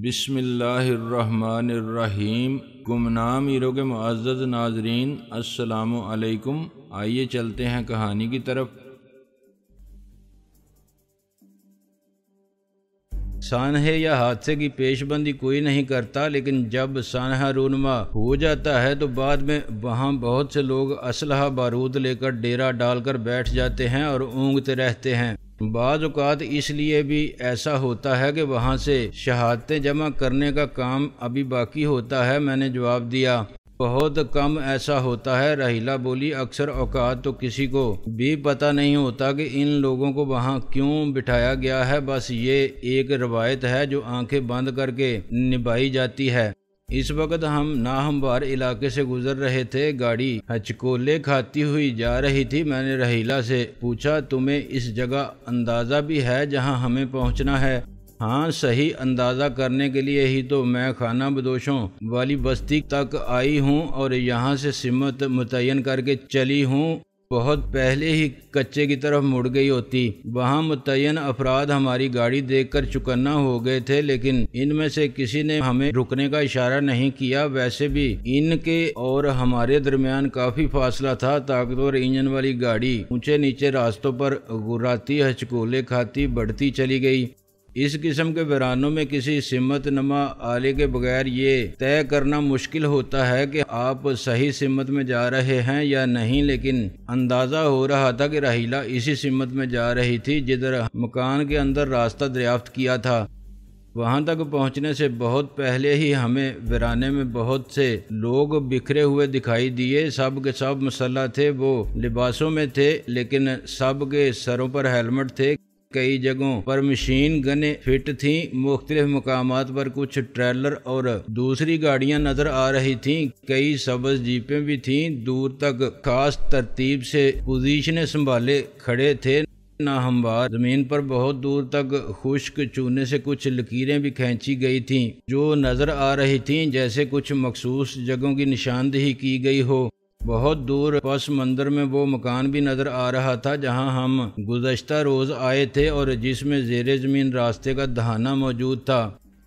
بسم اللہ الرحمن الرحیم۔ گمنام ہیرو کے معزز ناظرین، السلام علیکم۔ آئیے چلتے ہیں کہانی کی طرف۔ سانحہ یا حادثے کی پیش بندی کوئی نہیں کرتا، لیکن جب سانحہ رونما ہو جاتا ہے تو بعد میں وہاں بہت سے لوگ اسلحہ بارود لے کر ڈیرا ڈال کر بیٹھ جاتے ہیں اور اونگتے رہتے ہیں۔ بعض اوقات اس لیے بھی ایسا ہوتا ہے کہ وہاں سے شہادتیں جمع کرنے کا کام ابھی باقی ہوتا ہے۔ میں نے جواب دیا، بہت کم ایسا ہوتا ہے۔ رحیلہ بولی، اکثر اوقات تو کسی کو بھی پتہ نہیں ہوتا کہ ان لوگوں کو وہاں کیوں بٹھایا گیا ہے، بس یہ ایک روایت ہے جو آنکھیں بند کر کے نبھائی جاتی ہے۔ اس وقت ہم ناہموار علاقے سے گزر رہے تھے، گاڑی ہچکولے کھاتی ہوئی جا رہی تھی۔ میں نے رحیلہ سے پوچھا، تمہیں اس جگہ اندازہ بھی ہے جہاں ہمیں پہنچنا ہے؟ ہاں، صحیح اندازہ کرنے کے لیے ہی تو میں خانہ بدوشوں والی بستی تک آئی ہوں اور یہاں سے سمت متعین کر کے چلی ہوں۔ بہت پہلے ہی کچے کی طرف مڑ گئی ہوتی۔ وہاں متعین افراد ہماری گاڑی دیکھ کر چوکنا ہو گئے تھے، لیکن ان میں سے کسی نے ہمیں رکنے کا اشارہ نہیں کیا۔ ویسے بھی ان کے اور ہمارے درمیان کافی فاصلہ تھا۔ طاقتور انجن والی گاڑی اونچے نیچے راستوں پر گراتی ہچکولے کھاتی بڑھتی چلی گئی۔ اس قسم کے ویرانوں میں کسی سمت نما آلے کے بغیر یہ طے کرنا مشکل ہوتا ہے کہ آپ صحیح سمت میں جا رہے ہیں یا نہیں، لیکن اندازہ ہو رہا تھا کہ رحیلہ اسی سمت میں جا رہی تھی جدھر مکان کے اندر راستہ دریافت کیا تھا۔ وہاں تک پہنچنے سے بہت پہلے ہی ہمیں ویرانے میں بہت سے لوگ بکھرے ہوئے دکھائی دیے۔ سب کے سب مسلح تھے، وہ لباسوں میں تھے، لیکن سب کے سروں پر ہیلمٹ تھے۔ کئی جگہوں پر مشین گنیں فٹ تھیں۔ مختلف مقامات پر کچھ ٹریلر اور دوسری گاڑیاں نظر آ رہی تھیں۔ کئی سبز جیپیں بھی تھیں۔ دور تک خاص ترتیب سے پوزیشنیں سنبھالے کھڑے تھے۔ ناہموار زمین پر بہت دور تک خشک چونے سے کچھ لکیریں بھی کھینچی گئی تھیں جو نظر آ رہی تھیں جیسے کچھ مخصوص جگہوں کی نشاندہی کی گئی ہو۔ بہت دور پس منظر میں وہ مکان بھی نظر آ رہا تھا جہاں ہم گزشتہ روز آئے تھے اور جس میں زیر زمین راستے کا دہانہ موجود تھا۔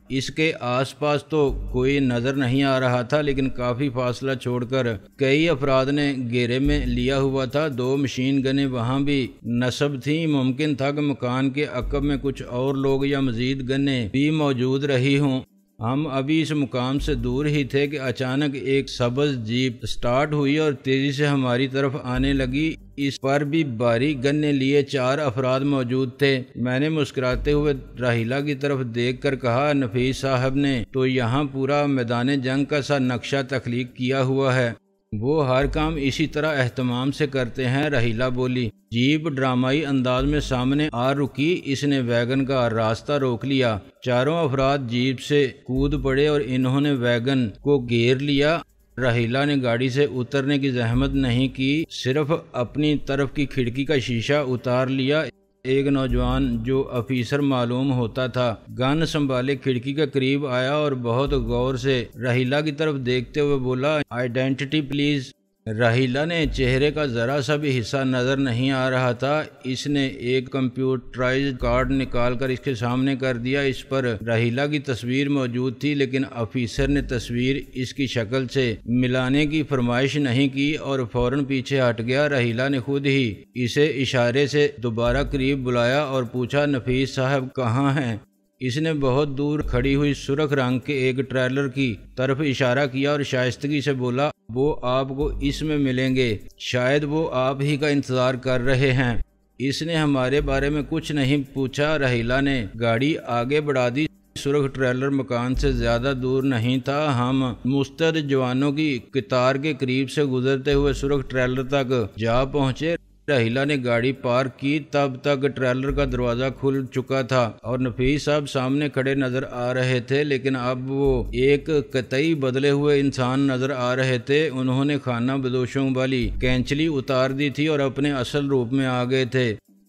اس کے آس پاس تو کوئی نظر نہیں آ رہا تھا، لیکن کافی فاصلہ چھوڑ کر کئی افراد نے گھیرے میں لیا ہوا تھا۔ 2 مشین گنیں وہاں بھی نصب تھیں۔ ممکن تھا کہ مکان کے عقب میں کچھ اور لوگ یا مزید گنیں بھی موجود رہی ہوں۔ ہم ابھی اس مقام سے دور ہی تھے کہ اچانک ایک سبز جیپ سٹارٹ ہوئی اور تیزی سے ہماری طرف آنے لگی۔ اس پر بھی بھاری گنے لیے 4 افراد موجود تھے۔ میں نے مسکراتے ہوئے رحیلہ کی طرف دیکھ کر کہا، نفیس صاحب نے تو یہاں پورا میدان جنگ کا سا نقشہ تخلیق کیا ہوا ہے۔ وہ ہر کام اسی طرح اہتمام سے کرتے ہیں۔ رحیلہ بولی۔ جیپ ڈرامائی انداز میں سامنے آ رکی۔ اس نے ویگن کا راستہ روک لیا۔ 4 افراد جیپ سے کود پڑے اور انہوں نے ویگن کو گھیر لیا۔ رحیلہ نے گاڑی سے اترنے کی زحمت نہیں کی، صرف اپنی طرف کی کھڑکی کا شیشہ اتار لیا۔ ایک نوجوان جو افیسر معلوم ہوتا تھا گن سنبھالے کھڑکی کے قریب آیا اور بہت غور سے رحیلہ کی طرف دیکھتے ہوئے بولا، آئیڈینٹی پلیز۔ رحیلہ نے چہرے کا ذرا سا بھی حصہ نظر نہیں آ رہا تھا۔ اس نے ایک کمپیوٹرائزڈ کارڈ نکال کر اس کے سامنے کر دیا۔ اس پر رحیلہ کی تصویر موجود تھی، لیکن افیسر نے تصویر اس کی شکل سے ملانے کی فرمائش نہیں کی اور فوراً پیچھے ہٹ گیا۔ رحیلہ نے خود ہی اسے اشارے سے دوبارہ قریب بلایا اور پوچھا، نفیس صاحب کہاں ہیں؟ اس نے بہت دور کھڑی ہوئی سرخ رنگ کے ایک ٹریلر کی طرف اشارہ کیا اور شائستگی سے بولا، وہ آپ کو اس میں ملیں گے، شاید وہ آپ ہی کا انتظار کر رہے ہیں۔ اس نے ہمارے بارے میں کچھ نہیں پوچھا۔ رحیلہ نے گاڑی آگے بڑھا دی۔ سرخ ٹریلر مکان سے زیادہ دور نہیں تھا۔ ہم مستعد جوانوں کی قطار کے قریب سے گزرتے ہوئے سرخ ٹریلر تک جا پہنچے۔ رحیلہ نے گاڑی پارک کی۔ تب تک ٹریلر کا دروازہ کھل چکا تھا اور نفیس صاحب سامنے کھڑے نظر آ رہے تھے، لیکن اب وہ ایک قطعی بدلے ہوئے انسان نظر آ رہے تھے۔ انہوں نے خانہ بدوشوں والی کینچلی اتار دی تھی اور اپنے اصل روپ میں آ گئے تھے۔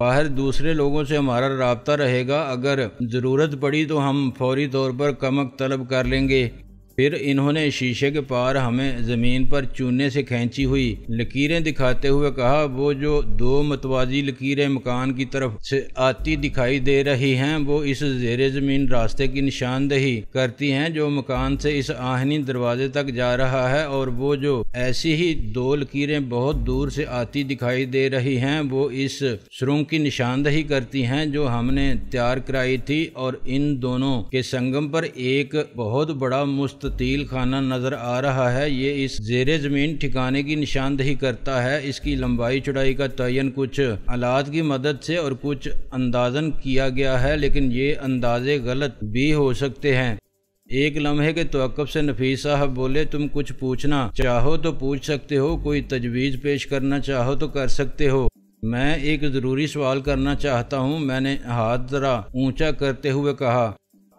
باہر دوسرے لوگوں سے ہمارا رابطہ رہے گا، اگر ضرورت پڑی تو ہم فوری طور پر کمک طلب کر لیں گے۔ پھر انہوں نے شیشے کے پار ہمیں زمین پر چونے سے کھینچی ہوئی لکیریں دکھاتے ہوئے کہا، وہ جو دو متوازی لکیریں مکان کی طرف سے آتی دکھائی دے رہی ہیں وہ اس زیر زمین راستے کی نشاندہی کرتی ہیں جو مکان سے اس آہنی دروازے تک جا رہا ہے، اور وہ جو ایسی ہی دو لکیریں بہت دور سے آتی دکھائی دے رہی ہیں وہ اس سرنگ کی نشاندہی کرتی ہیں جو ہم نے تیار کرائی تھی، اور ان دونوں کے سنگم پر ایک بہت بڑا مستطیل خانہ نظر آ رہا ہے۔ یہ اس زیر زمین ٹھکانے کی نشاندہی کرتا ہے۔ اس کی لمبائی چوڑائی کا تعین کچھ آلات کی مدد سے اور کچھ اندازن کیا گیا ہے، لیکن یہ اندازے غلط بھی ہو سکتے ہیں۔ ایک لمحے کے توقف سے نفیس صاحب بولے، تم کچھ پوچھنا چاہو تو پوچھ سکتے ہو، کوئی تجویز پیش کرنا چاہو تو کر سکتے ہو۔ میں ایک ضروری سوال کرنا چاہتا ہوں، میں نے ہاتھ ذرا اونچا کرتے ہوئے کہا۔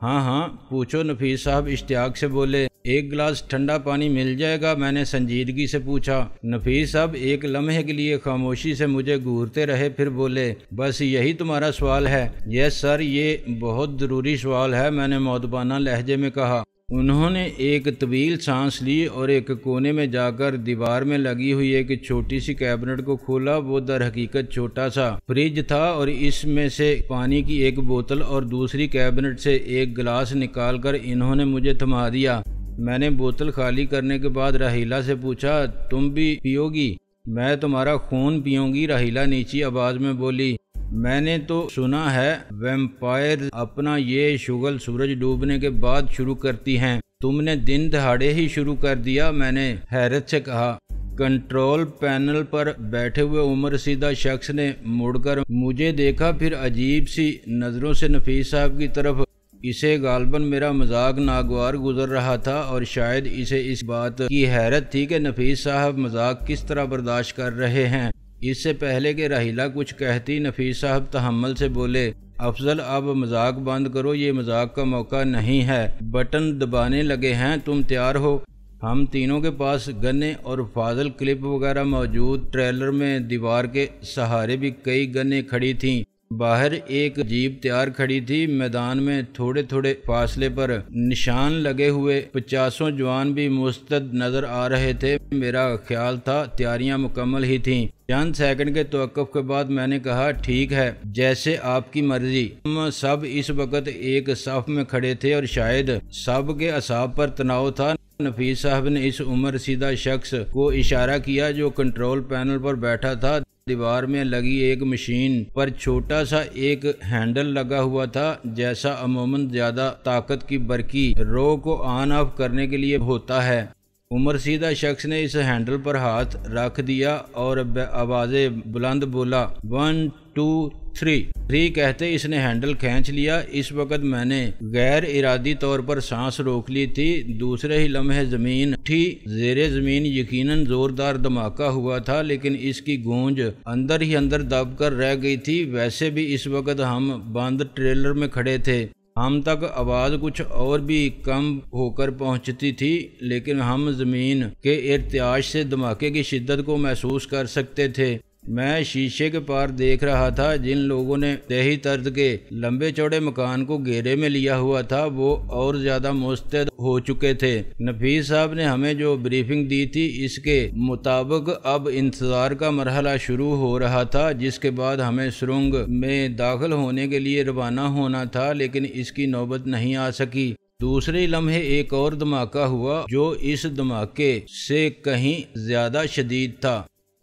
ہاں ہاں پوچھو، نفیس صاحب اشتیاق سے بولے۔ ایک گلاس ٹھنڈا پانی مل جائے گا؟ میں نے سنجیدگی سے پوچھا۔ نفیس صاحب ایک لمحے کے لیے خاموشی سے مجھے گھورتے رہے، پھر بولے، بس یہی تمہارا سوال ہے؟ یس سر، یہ بہت ضروری سوال ہے، میں نے مؤدبانہ لہجے میں کہا۔ انہوں نے ایک طویل سانس لی اور ایک کونے میں جا کر دیوار میں لگی ہوئی ایک چھوٹی سی کیبنٹ کو کھولا۔ وہ در حقیقت چھوٹا سا فریج تھا اور اس میں سے پانی کی ایک بوتل اور دوسری کیبنٹ سے ایک گلاس نکال کر انہوں نے مجھے تھما دیا۔ میں نے بوتل خالی کرنے کے بعد راحیلہ سے پوچھا، تم بھی پیو گی؟ میں تمہارا خون پیوں گی، راحیلہ نیچی آواز میں بولی۔ میں نے تو سنا ہے ویمپائر اپنا یہ شغل سورج ڈوبنے کے بعد شروع کرتی ہیں، تم نے دن دہاڑے ہی شروع کر دیا، میں نے حیرت سے کہا۔ کنٹرول پینل پر بیٹھے ہوئے عمر رسیدہ شخص نے مڑ کر مجھے دیکھا، پھر عجیب سی نظروں سے نفیس صاحب کی طرف۔ اسے غالباً میرا مذاق ناگوار گزر رہا تھا، اور شاید اسے اس بات کی حیرت تھی کہ نفیس صاحب مذاق کس طرح برداشت کر رہے ہیں۔ اس سے پہلے کہ راحیلہ کچھ کہتی، نفیس صاحب تحمل سے بولے، افضل اب مذاق بند کرو، یہ مذاق کا موقع نہیں ہے۔ بٹن دبانے لگے ہیں، تم تیار ہو؟ ہم تینوں کے پاس گنے اور فاضل کلپ وغیرہ موجود، ٹریلر میں دیوار کے سہارے بھی کئی گنیں کھڑی تھیں۔ باہر ایک جیپ تیار کھڑی تھی، میدان میں تھوڑے تھوڑے فاصلے پر نشان لگے ہوئے 50 جوان بھی مستعد نظر آ رہے تھے۔ میرا خیال تھا تیاریاں مکمل ہی تھیں۔ چند سیکنڈ کے توقف کے بعد میں نے کہا، ٹھیک ہے، جیسے آپ کی مرضی۔ ہم سب اس وقت ایک صف میں کھڑے تھے اور شاید سب کے اعصاب پر تناؤ تھا۔ نفیس صاحب نے اس عمر رسیدہ شخص کو اشارہ کیا جو کنٹرول پینل پر بیٹھا تھا۔ دیوار میں لگی ایک مشین پر چھوٹا سا ایک ہینڈل لگا ہوا تھا، جیسا عموماً زیادہ طاقت کی برقی رو کو آن آف کرنے کے لیے ہوتا ہے۔ عمر رسیدہ شخص نے اس ہینڈل پر ہاتھ رکھ دیا اور آواز بلند بولا، 1 2 3 کہتے اس نے ہینڈل کھینچ لیا۔ اس وقت میں نے غیر ارادی طور پر سانس روک لی تھی۔ دوسرے ہی لمحے زمین اٹھی۔ زیر زمین یقیناً زوردار دھماکہ ہوا تھا، لیکن اس کی گونج اندر ہی اندر دب کر رہ گئی تھی۔ ویسے بھی اس وقت ہم بند ٹریلر میں کھڑے تھے، ہم تک آواز کچھ اور بھی کم ہو کر پہنچتی تھی، لیکن ہم زمین کے ارتعاش سے دھماکے کی شدت کو محسوس کر سکتے تھے۔ میں شیشے کے پار دیکھ رہا تھا۔ جن لوگوں نے دیہی طرز کے لمبے چوڑے مکان کو گھیرے میں لیا ہوا تھا وہ اور زیادہ مستعد ہو چکے تھے۔ نفیس صاحب نے ہمیں جو بریفنگ دی تھی اس کے مطابق اب انتظار کا مرحلہ شروع ہو رہا تھا، جس کے بعد ہمیں سرنگ میں داخل ہونے کے لیے روانہ ہونا تھا، لیکن اس کی نوبت نہیں آ سکی۔ دوسرے لمحے ایک اور دھماکہ ہوا جو اس دھماکے سے کہیں زیادہ شدید تھا۔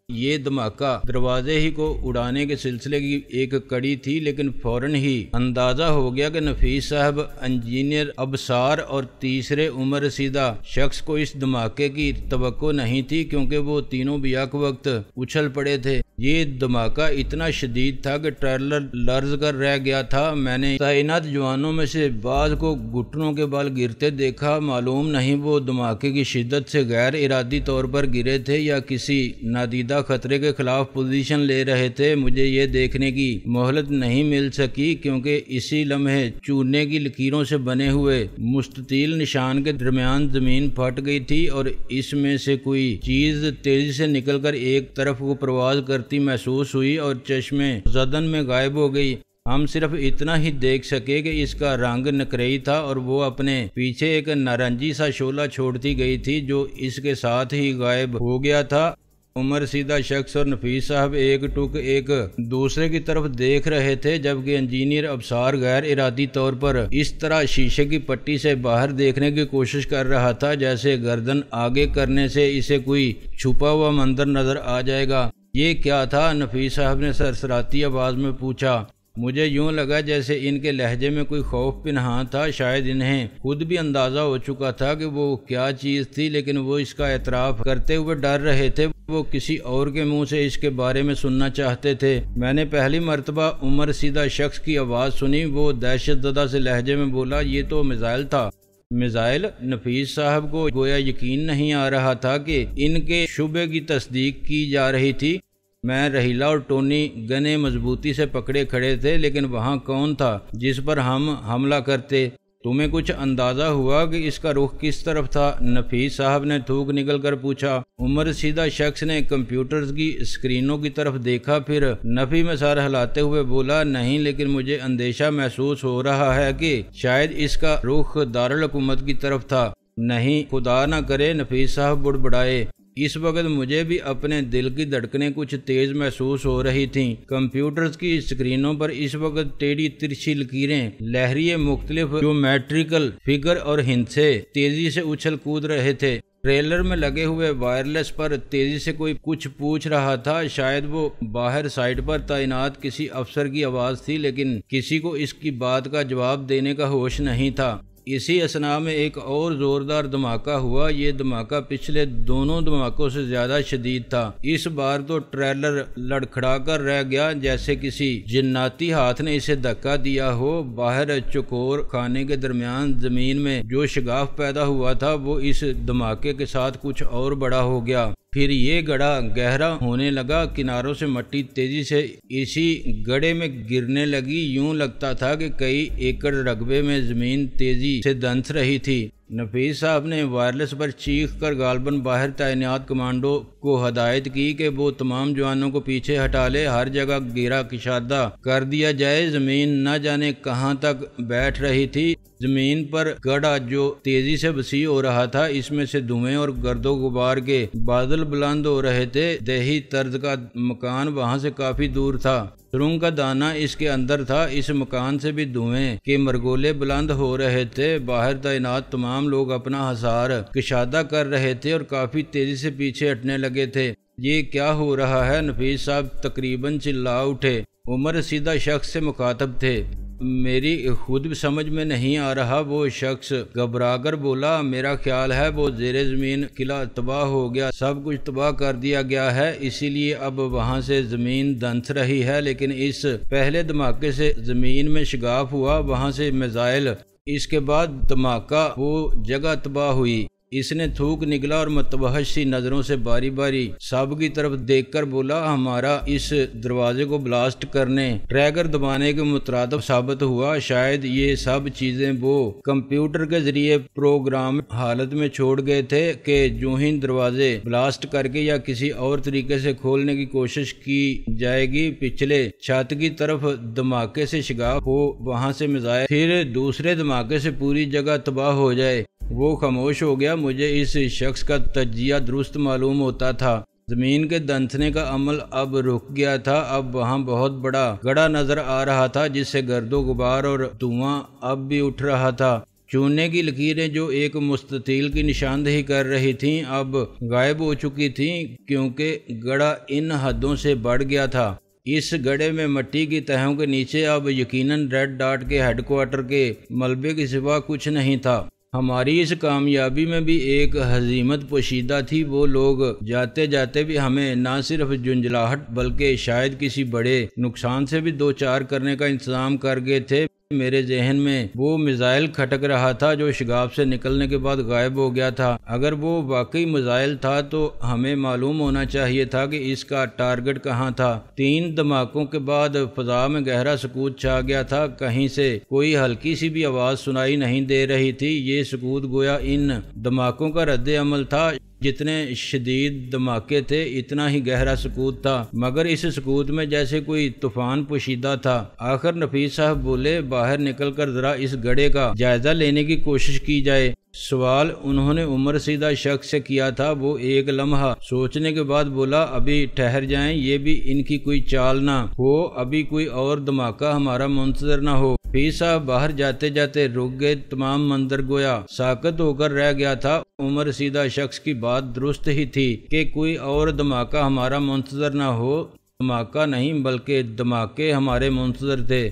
یہ دھماکہ دروازے ہی کو اڑانے کے سلسلے کی ایک کڑی تھی، لیکن فوراً ہی اندازہ ہو گیا کہ نفیس صاحب، انجینئر ابصار اور تیسرے عمر رسیدہ شخص کو اس دھماکے کی توقع نہیں تھی، کیونکہ وہ تینوں بھی یک وقت اچھل پڑے تھے۔ یہ دھماکہ اتنا شدید تھا کہ ٹریلر لرز کر رہ گیا تھا۔ میں نے تعینات جوانوں میں سے بعض کو گھٹنوں کے بال گرتے دیکھا۔ معلوم نہیں وہ دھماکے کی شدت سے غیر ارادی طور پر گرے تھے یا کسی نادیدہ خطرے کے خلاف پوزیشن لے رہے تھے۔ مجھے یہ دیکھنے کی مہلت نہیں مل سکی، کیونکہ اسی لمحے چونے کی لکیروں سے بنے ہوئے مستطیل نشان کے درمیان زمین پھٹ گئی تھی اور اس میں سے کوئی چیز تیزی سے نکل کر ایک طرف کو پرواز کرتی بڑھتی محسوس ہوئی اور چشمے زدن میں غائب ہو گئی۔ ہم صرف اتنا ہی دیکھ سکے کہ اس کا رنگ نقرئی تھا اور وہ اپنے پیچھے ایک نارنجی سا شعلہ چھوڑتی گئی تھی جو اس کے ساتھ ہی غائب ہو گیا تھا۔ عمر رسیدہ شخص اور نفیس صاحب ایک ٹک ایک دوسرے کی طرف دیکھ رہے تھے، جبکہ انجینئر ابصار غیر ارادی طور پر اس طرح شیشے کی پٹی سے باہر دیکھنے کی کوشش کر رہا تھا جیسے گردن آگے کرنے سے اسے کوئی چھپا ہوا منظر نظر آ جائے گا۔ یہ کیا تھا؟ نفیس صاحب نے سرسراتی آواز میں پوچھا۔ مجھے یوں لگا جیسے ان کے لہجے میں کوئی خوف پنہاں تھا، شاید انہیں خود بھی اندازہ ہو چکا تھا کہ وہ کیا چیز تھی، لیکن وہ اس کا اعتراف کرتے ہوئے ڈر رہے تھے۔ وہ کسی اور کے منہ سے اس کے بارے میں سننا چاہتے تھے۔ میں نے پہلی مرتبہ عمر رسیدہ شخص کی آواز سنی۔ وہ دہشت زدہ سے لہجے میں بولا، یہ تو میزائل تھا۔ میزائل؟ نفیس صاحب کو گویا یقین نہیں آ رہا تھا کہ ان کے شبے کی تصدیق کی جا رہی تھی۔ میں، رحیلہ اور ٹونی گنے مضبوطی سے پکڑے کھڑے تھے، لیکن وہاں کون تھا جس پر ہم حملہ کرتے؟ تمہیں کچھ اندازہ ہوا کہ اس کا رخ کس طرف تھا؟ نفیس صاحب نے تھوک نکل کر پوچھا۔ عمر رسیدہ شخص نے کمپیوٹرز کی اسکرینوں کی طرف دیکھا، پھر نفی میں سر ہلاتے ہوئے بولا، نہیں، لیکن مجھے اندیشہ محسوس ہو رہا ہے کہ شاید اس کا رخ دارالحکومت کی طرف تھا۔ نہیں، خدا نہ کرے، نفیس صاحب بڑبڑائے۔ اس وقت مجھے بھی اپنے دل کی دھڑکنیں کچھ تیز محسوس ہو رہی تھیں۔ کمپیوٹرز کی اسکرینوں پر اس وقت ٹیڑھی ترچھی لکیریں، لہریے، مختلف جیومیٹریکل فگر اور ہندسے تیزی سے اچھل کود رہے تھے۔ ٹریلر میں لگے ہوئے وائرلیس پر تیزی سے کوئی کچھ پوچھ رہا تھا۔ شاید وہ باہر سائٹ پر تعینات کسی افسر کی آواز تھی، لیکن کسی کو اس کی بات کا جواب دینے کا ہوش نہیں تھا۔ اسی اثناء میں ایک اور زوردار دھماکہ ہوا۔ یہ دھماکہ پچھلے دونوں دھماکوں سے زیادہ شدید تھا۔ اس بار تو ٹریلر لڑکھڑا کر رہ گیا جیسے کسی جناتی ہاتھ نے اسے دھکا دیا ہو۔ باہر چکور خانے کے درمیان زمین میں جو شگاف پیدا ہوا تھا وہ اس دھماکے کے ساتھ کچھ اور بڑا ہو گیا۔ پھر یہ گڑھا گہرا ہونے لگا، کناروں سے مٹی تیزی سے اسی گڑھے میں گرنے لگی۔ یوں لگتا تھا کہ کئی ایکڑ رقبے میں زمین تیزی سے دھنس رہی تھی۔ نفیس صاحب نے وائرلیس پر چیخ کر غالباً باہر تعینات کمانڈو کو ہدایت کی کہ وہ تمام جوانوں کو پیچھے ہٹا لے، ہر جگہ گھیرا کشادہ کر دیا جائے۔ زمین نہ جانے کہاں تک بیٹھ رہی تھی۔ زمین پر گڑھا جو تیزی سے وسیع ہو رہا تھا، اس میں سے دھوئیں اور گرد و غبار کے بادل بلند ہو رہے تھے۔ دیہی طرز کا مکان وہاں سے کافی دور تھا۔ سرنگ کا دانہ اس کے اندر تھا۔ اس مکان سے بھی دھوئیں کے مرگولے بلند ہو رہے تھے۔ باہر تعینات تمام لوگ اپنا حصار کشادہ کر رہے تھے اور کافی تیزی سے پیچھے ہٹنے لگے تھے۔ یہ کیا ہو رہا ہے؟ نفیس صاحب تقریباً چلا اٹھے۔ عمر رسیدہ شخص سے مخاطب تھے۔ میری خود سمجھ میں نہیں آ رہا، وہ شخص گھبرا کر بولا۔ میرا خیال ہے وہ زیر زمین قلعہ تباہ ہو گیا، سب کچھ تباہ کر دیا گیا ہے، اسی لیے اب وہاں سے زمین دھنس رہی ہے۔ لیکن اس پہلے دھماکے سے زمین میں شگاف ہوا، وہاں سے میزائل، اس کے بعد دھماکہ، وہ جگہ تباہ ہوئی۔ اس نے تھوک نکلا اور متوحش سی نظروں سے باری باری سب کی طرف دیکھ کر بولا، ہمارا اس دروازے کو بلاسٹ کرنے، ٹریگر دبانے کے مترادف ثابت ہوا۔ شاید یہ سب چیزیں وہ کمپیوٹر کے ذریعے پروگرام حالت میں چھوڑ گئے تھے کہ جو ہی دروازے بلاسٹ کر کے یا کسی اور طریقے سے کھولنے کی کوشش کی جائے گی، پچھلے چھت کی طرف دھماکے سے شگاف ہو، وہاں سے میزائل، پھر دوسرے دھماکے سے پوری جگہ تباہ ہو جائے۔ وہ خاموش ہو گیا۔ مجھے اس شخص کا تجزیہ درست معلوم ہوتا تھا۔ زمین کے دھنسنے کا عمل اب رک گیا تھا۔ اب وہاں بہت بڑا گڑھا نظر آ رہا تھا جس سے گرد و غبار اور دھواں اب بھی اٹھ رہا تھا۔ چونے کی لکیریں جو ایک مستطیل کی نشاندہی کر رہی تھیں اب غائب ہو چکی تھیں، کیونکہ گڑھا ان حدوں سے بڑھ گیا تھا۔ اس گڑھے میں مٹی کی تہوں کے نیچے اب یقیناً ریڈ ڈاٹ کے ہیڈ کوارٹر کے ملبے کے سوا کچھ نہیں تھا۔ ہماری اس کامیابی میں بھی ایک ہزیمت پوشیدہ تھی۔ وہ لوگ جاتے جاتے بھی ہمیں نہ صرف جنجلاہٹ بلکہ شاید کسی بڑے نقصان سے بھی دوچار کرنے کا انتظام کر گئے تھے۔ میرے ذہن میں وہ میزائل کھٹک رہا تھا جو شگاف سے نکلنے کے بعد غائب ہو گیا تھا۔ اگر وہ واقعی میزائل تھا تو ہمیں معلوم ہونا چاہیے تھا کہ اس کا ٹارگٹ کہاں تھا۔ 3 دھماکوں کے بعد فضا میں گہرا سکوت چھا گیا تھا۔ کہیں سے کوئی ہلکی سی بھی آواز سنائی نہیں دے رہی تھی۔ یہ سکوت گویا ان دھماکوں کا رد عمل تھا۔ جتنے شدید دھماکے تھے اتنا ہی گہرا سکوت تھا، مگر اس سکوت میں جیسے کوئی طوفان پوشیدہ تھا۔ آخر نفیس صاحب بولے، باہر نکل کر ذرا اس گڑھے کا جائزہ لینے کی کوشش کی جائے۔ سوال انہوں نے عمر رسیدہ شخص سے کیا تھا۔ وہ ایک لمحہ سوچنے کے بعد بولا، ابھی ٹھہر جائیں، یہ بھی ان کی کوئی چال نہ ہو، ابھی کوئی اور دھماکہ ہمارا منتظر نہ ہو۔ نفیس صاحب باہر جاتے جاتے رک گئے، تمام منظر گویا ساکت ہو کر رہ گیا تھا۔ عمر رسیدہ شخص کی بات درست ہی تھی کہ کوئی اور دھماکہ ہمارا منتظر نہ ہو، دھماکہ نہیں بلکہ دھماکے ہمارے منتظر تھے۔